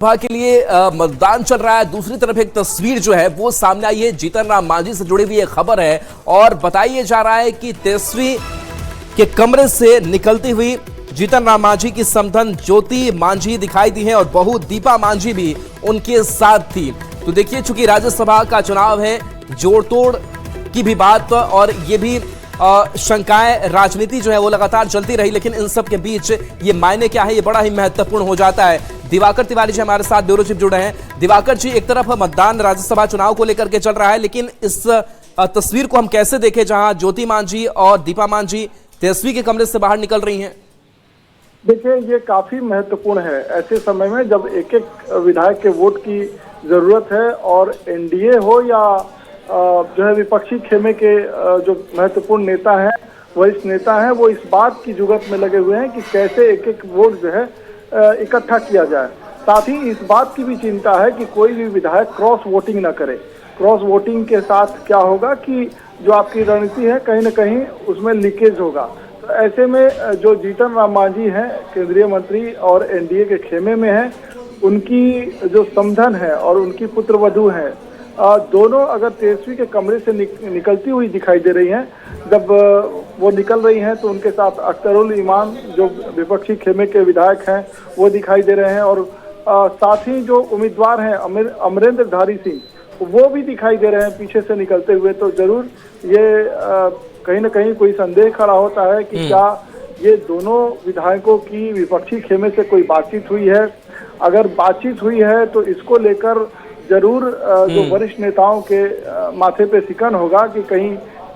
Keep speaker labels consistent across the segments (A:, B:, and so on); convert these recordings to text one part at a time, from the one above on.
A: सभा के लिए मतदान चल रहा है। दूसरी तरफ एक तस्वीर जो है वो सामने आई है, जीतन राम मांझी से जुड़ी हुई एक खबर है और बताया जा रहा है कि तेजस्वी के कमरे से निकलती हुई जीतन राम मांझी की समधन ज्योति मांझी दिखाई दी है और बहू दीपा मांझी भी उनके साथ थी। तो देखिए, चूंकि राज्यसभा का चुनाव है, जोड़ तोड़ की भी बात और ये भी शंकाएं, राजनीति जो है वो लगातार चलती रही, लेकिन इन सब के बीच ये मायने क्या है, ये बड़ा ही महत्वपूर्ण हो जाता है। दिवाकर तिवारी जी हमारे साथ ब्यूरो चीफ जुड़े हैं। दिवाकर जी, एक तरफ मतदान राज्यसभा चुनाव को लेकर के चल रहा है, लेकिन इस तस्वीर को हम कैसे देखें जहां ज्योति मांझी और दीपा मांझी तेजस्वी के कमरे से बाहर निकल रही हैं?
B: देखिए, ये काफी महत्वपूर्ण है ऐसे समय में जब एक एक विधायक के वोट की जरूरत है और एनडीए हो या जो है विपक्षी खेमे के जो महत्वपूर्ण नेता हैं, वरिष्ठ नेता हैं, वो इस बात की जुगत में लगे हुए हैं कि कैसे एक एक वोट जो है इकट्ठा किया जाए। साथ ही इस बात की भी चिंता है कि कोई भी विधायक क्रॉस वोटिंग न करे। क्रॉस वोटिंग के साथ क्या होगा कि जो आपकी रणनीति है कहीं न कहीं उसमें लीकेज होगा। तो ऐसे में जो जीतन राम मांझी हैं, केंद्रीय मंत्री और एनडीए के खेमे में हैं, उनकी जो समधन है और उनकी पुत्रवधू हैं, दोनों अगर तेजस्वी के कमरे से निकलती हुई दिखाई दे रही हैं। जब वो निकल रही हैं तो उनके साथ अख्तरुल ईमान जो विपक्षी खेमे के विधायक हैं वो दिखाई दे रहे हैं और साथ ही जो उम्मीदवार हैं अमरेंद्र धारी सिंह, वो भी दिखाई दे रहे हैं पीछे से निकलते हुए। तो जरूर ये कहीं न कहीं कोई संदेह खड़ा होता है कि क्या ये दोनों विधायकों की विपक्षी खेमे से कोई बातचीत हुई है। अगर बातचीत हुई है तो इसको लेकर जरूर जो वरिष्ठ नेताओं के माथे पे सिकन होगा कि कहीं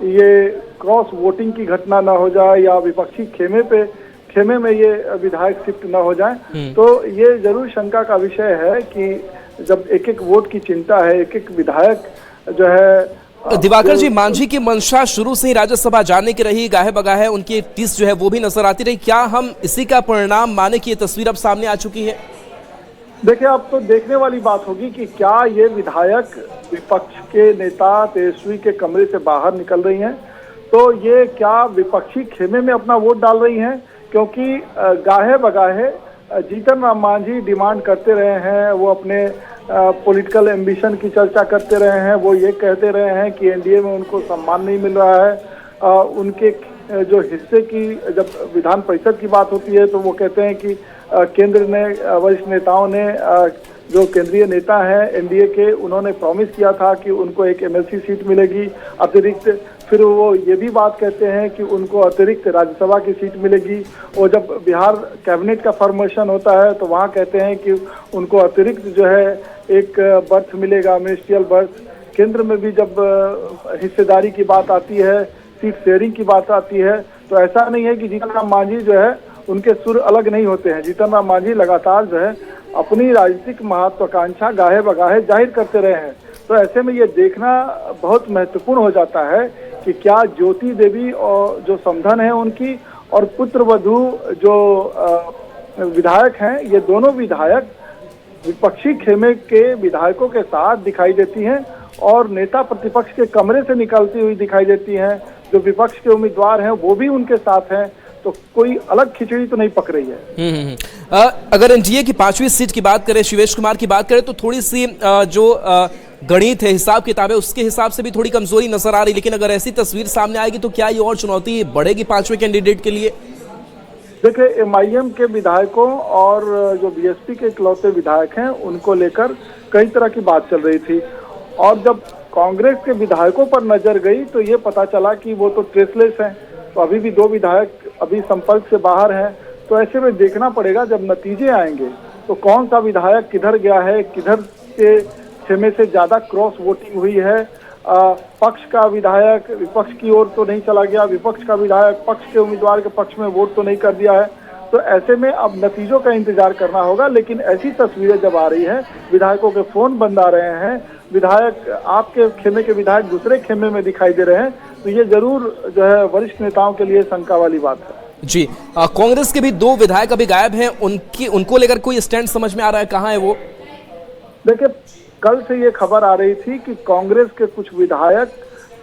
B: ये क्रॉस वोटिंग की घटना न हो जाए या विपक्षी खेमे में ये विधायक शिफ्ट न हो जाए। तो ये जरूर शंका का विषय है कि जब एक एक वोट की चिंता है, एक एक विधायक जो है।
A: दिवाकर जी, मांझी की मंशा शुरू से ही राज्यसभा जाने की रही, गाहे बगाहे उनकी टिस जो है वो भी नजर आती रही। क्या हम इसी का परिणाम माने कि ये तस्वीर अब सामने आ चुकी है?
B: देखिए, अब तो देखने वाली बात होगी कि क्या ये विधायक विपक्ष के नेता तेजस्वी के कमरे से बाहर निकल रही हैं, तो ये क्या विपक्षी खेमे में अपना वोट डाल रही हैं? क्योंकि गाहे बगाहे जीतन राम मांझी डिमांड करते रहे हैं, वो अपने पॉलिटिकल एम्बिशन की चर्चा करते रहे हैं, वो ये कहते रहे हैं कि एनडीए में उनको सम्मान नहीं मिल रहा है। उनके जो हिस्से की जब विधान परिषद की बात होती है तो वो कहते हैं कि केंद्र ने, वरिष्ठ नेताओं ने, जो केंद्रीय नेता हैं एनडीए के, उन्होंने प्रॉमिस किया था कि उनको एक एमएलसी सीट मिलेगी अतिरिक्त। फिर वो ये भी बात कहते हैं कि उनको अतिरिक्त राज्यसभा की सीट मिलेगी और जब बिहार कैबिनेट का फॉर्मेशन होता है तो वहाँ कहते हैं कि उनको अतिरिक्त जो है एक बर्थ मिलेगा, मिनिस्ट्रियल बर्थ। केंद्र में भी जब हिस्सेदारी की बात आती है, सीट शेयरिंग की बात आती है, तो ऐसा नहीं है कि जीतन राम मांझी जो है उनके सुर अलग नहीं होते हैं। जीतन राम मांझी लगातार जो है अपनी राजनीतिक महत्वाकांक्षा गाहे बगाहे जाहिर करते रहे हैं। तो ऐसे में ये देखना बहुत महत्वपूर्ण हो जाता है कि क्या ज्योति देवी और जो समधन है उनकी और पुत्रवधू जो विधायक हैं, ये दोनों विधायक विपक्षी खेमे के विधायकों के साथ दिखाई देती हैं और नेता प्रतिपक्ष के कमरे से निकलती हुई दिखाई देती हैं। जो विपक्ष के उम्मीदवार हैं वो भी उनके साथ हैं, तो कोई अलग खिचड़ी तो नहीं पक रही है।
A: अगर एनडीए की 5वीं सीट की बात करें, शिवेश कुमार की बात करें, तो थोड़ी सी जो गणित है, हिसाब किताब है, उसके हिसाब से भी थोड़ी कमजोरी नजर आ रही। लेकिन अगर ऐसी तस्वीर सामने आएगी तो क्या ये और चुनौती बढ़ेगी 5वें कैंडिडेट के लिए?
B: देखिए, एमआईएम के विधायकों और जो बीएसपी के इकलौते विधायक हैं उनको लेकर कई तरह की बात चल रही थी और जब कांग्रेस के विधायकों पर नजर गई तो ये पता चला कि वो तो ट्रेसलेस हैं। तो अभी भी 2 विधायक अभी संपर्क से बाहर हैं। तो ऐसे में देखना पड़ेगा जब नतीजे आएंगे तो कौन सा विधायक किधर गया है, किधर के खेमे से ज्यादा क्रॉस वोटिंग हुई है। पक्ष का विधायक विपक्ष की ओर तो नहीं चला गया, विपक्ष का विधायक पक्ष के उम्मीदवार के पक्ष में वोट तो नहीं कर दिया है। तो ऐसे में अब नतीजों का इंतजार करना होगा। लेकिन ऐसी तस्वीरें जब आ रही हैं, विधायकों के फोन बंद आ रहे हैं, विधायक आपके खेमे के विधायक दूसरे खेमे में दिखाई दे रहे हैं, तो ये जरूर जो है वरिष्ठ नेताओं के लिए शंका वाली बात है।
A: जी, कांग्रेस के भी 2 विधायक अभी गायब हैं, उनको लेकर कोई स्टैंड समझ में आ रहा है? कहाँ है वो?
B: देखिए, कल से ये खबर आ रही थी कि कांग्रेस के कुछ विधायक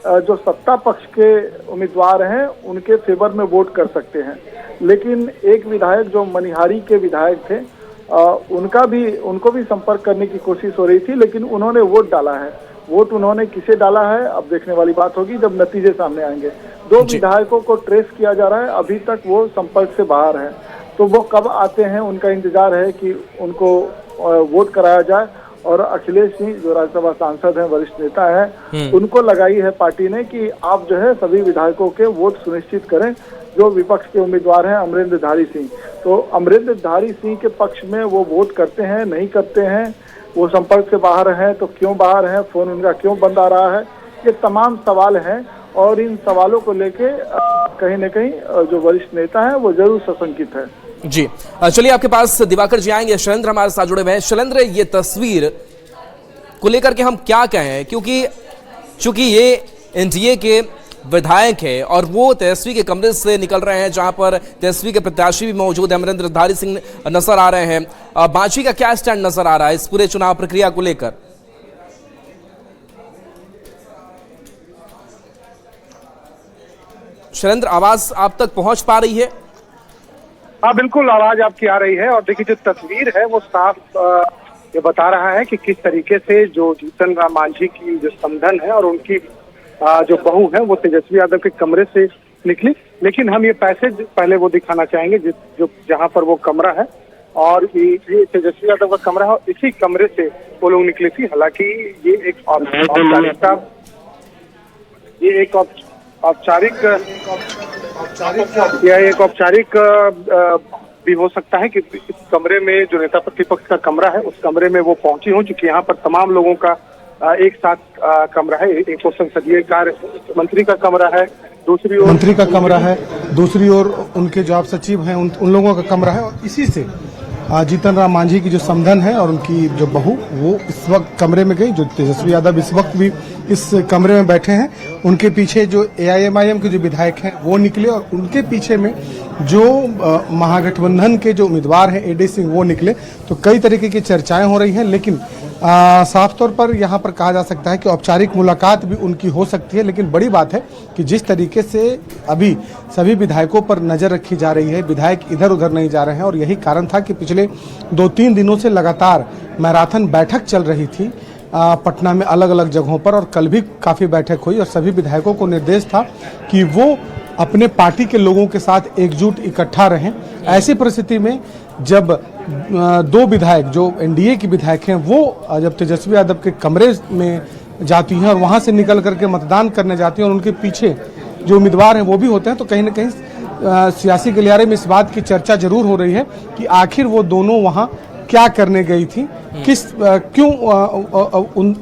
B: जो सत्ता पक्ष के उम्मीदवार हैं उनके फेवर में वोट कर सकते हैं, लेकिन एक विधायक जो मनिहारी के विधायक थे उनको भी संपर्क करने की कोशिश हो रही थी, लेकिन उन्होंने वोट डाला है। वोट उन्होंने किसे डाला है अब देखने वाली बात होगी जब नतीजे सामने आएंगे। 2 विधायकों को ट्रेस किया जा रहा है, अभी तक वो संपर्क से बाहर है, तो वो कब आते हैं उनका इंतजार है कि उनको वोट कराया जाए। और अखिलेश सिंह जो राज्यसभा सांसद हैं, वरिष्ठ नेता हैं, उनको लगाई है पार्टी ने कि आप जो है सभी विधायकों के वोट सुनिश्चित करें। जो विपक्ष के उम्मीदवार हैं अमरेंद्रधारी सिंह, तो अमरेंद्रधारी सिंह के पक्ष में वो वोट करते हैं नहीं करते हैं, वो संपर्क से बाहर हैं तो क्यों बाहर हैं, फोन उनका क्यों बंद आ रहा है, ये तमाम सवाल हैं। और इन सवालों को लेके कहीं न कहीं जो वरिष्ठ नेता है वो जरूर सशंकित है।
A: जी चलिए, आपके पास दिवाकर जी आएंगे। शैलेंद्र हमारे साथ जुड़े हुए हैं। शैलेंद्र, ये तस्वीर को लेकर के हम क्या कहें, क्योंकि चूंकि ये एनडीए के विधायक है और वो तेजस्वी के कमरे से निकल रहे हैं, जहां पर तेजस्वी के प्रत्याशी भी मौजूद है, अमरेंद्रधारी सिंह नजर आ रहे हैं। मांझी का क्या स्टैंड नजर आ रहा है इस पूरे चुनाव प्रक्रिया को लेकर? शैलेंद्र, आवाज आप तक पहुंच पा रही है?
C: हाँ बिल्कुल, आवाज आपकी आ रही है। और देखिए, जो तस्वीर है वो साफ ये बता रहा है कि किस तरीके से जो जीतन राम मांझी की जो समधन है और उनकी जो बहू है वो तेजस्वी यादव के कमरे से निकली। लेकिन हम ये पैसेज पहले वो दिखाना चाहेंगे जो जहाँ पर वो कमरा है, और ये तेजस्वी यादव का कमरा है, इसी कमरे से वो लोग निकले थी। हालांकि ये एक औपचारिक भी हो सकता है कि इस कमरे में जो नेता प्रतिपक्ष का कमरा है उस कमरे में वो पहुंची हो, चूंकि यहाँ पर तमाम लोगों का एक साथ कमरा है। एक तो संसदीय कार्य मंत्री का कमरा है, दूसरी ओर
D: मंत्री का कमरा है, दूसरी ओर उनके जो आप सचिव हैं उन लोगों का कमरा है, और इसी से जीतन राम मांझी की जो समधन है और उनकी जो बहू वो इस वक्त कमरे में गई। जो तेजस्वी यादव इस वक्त भी इस कमरे में बैठे हैं। उनके पीछे जो AIMIM के जो विधायक हैं वो निकले, और उनके पीछे में जो महागठबंधन के जो उम्मीदवार हैं AD सिंह वो निकले। तो कई तरीके की चर्चाएं हो रही हैं, लेकिन साफ तौर पर यहाँ पर कहा जा सकता है कि औपचारिक मुलाकात भी उनकी हो सकती है। लेकिन बड़ी बात है कि जिस तरीके से अभी सभी विधायकों पर नजर रखी जा रही है, विधायक इधर उधर नहीं जा रहे हैं, और यही कारण था कि पिछले 2-3 दिनों से लगातार मैराथन बैठक चल रही थी पटना में अलग अलग जगहों पर, और कल भी काफ़ी बैठक हुई और सभी विधायकों को निर्देश था कि वो अपने पार्टी के लोगों के साथ एकजुट इकट्ठा रहें। ऐसी परिस्थिति में जब 2 विधायक जो NDA के विधायक हैं वो जब तेजस्वी यादव के कमरे में जाती हैं और वहाँ से निकल करके मतदान करने जाती हैं, और उनके पीछे जो उम्मीदवार हैं वो भी होते हैं, तो कहीं ना कहीं सियासी गलियारे में इस बात की चर्चा जरूर हो रही है कि आखिर वो दोनों वहाँ क्या करने गई थी, क्यों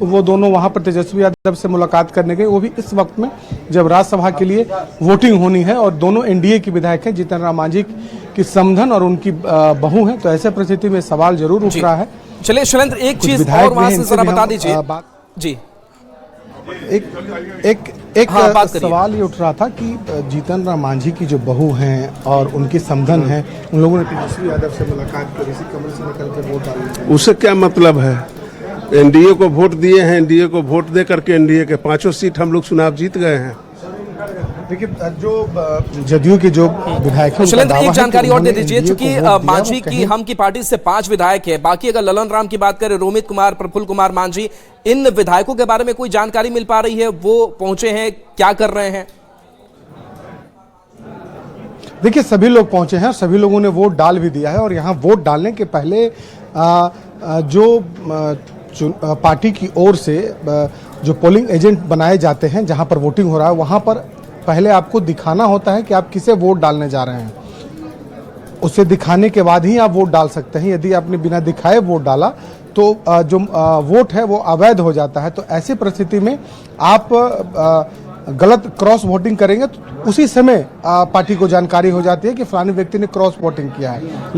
D: वो दोनों वहां पर तेजस्वी यादव से मुलाकात करने गए, वो भी इस वक्त में जब राज्यसभा के लिए वोटिंग होनी है और दोनों NDA के विधायक हैं, जीतन राम मांझी की समधन और उनकी बहू हैं। तो ऐसे परिस्थिति में सवाल जरूर उठ रहा है।
A: चलिए शैलेंद्र, एक चीज और वहां से जरा बता दीजिए जी।
D: एक सवाल ये उठ रहा था कि जीतन राम मांझी की जो बहू हैं और उनकी समधन है, उन लोगों ने तेजस्वी यादव से मुलाकात कर इसी कमरे से निकल के वोट डाले।
E: उससे क्या मतलब है? NDA को वोट दिए हैं, NDA को वोट दे करके NDA के 5 सीट हम लोग चुनाव जीत गए हैं।
D: देखिए, जो जदयू के जो विधायक हैं,
A: शैलेंद्र एक जानकारी और दे दीजिए, चूंकि मांझी की हम की पार्टी से 5 विधायक है, बाकी अगर ललन राम की बात करें, रोमित कुमार, प्रफुल्ल कुमार मांझी, इन विधायकों के बारे में कोई जानकारी मिल पा रही है? वो पहुंचे हैं, क्या कर रहे हैं?
D: देखिए, सभी लोग पहुंचे हैं, सभी लोगों ने वोट डाल भी दिया है, और यहाँ वोट डालने के पहले जो पार्टी की ओर से जो पोलिंग एजेंट बनाए जाते हैं, जहां पर वोटिंग हो रहा है, वहां पर पहले आपको दिखाना होता है कि आप किसे वोट डालने जा रहे हैं। उसे दिखाने के बाद ही आप वोट डाल सकते हैं। यदि आपने बिना दिखाए वोट डाला तो जो वोट है वो अवैध हो जाता है। तो ऐसी परिस्थिति में आप गलत क्रॉस वोटिंग करेंगे तो उसी समय पार्टी को जानकारी हो जाती है कि फलाने व्यक्ति ने क्रॉस वोटिंग किया है।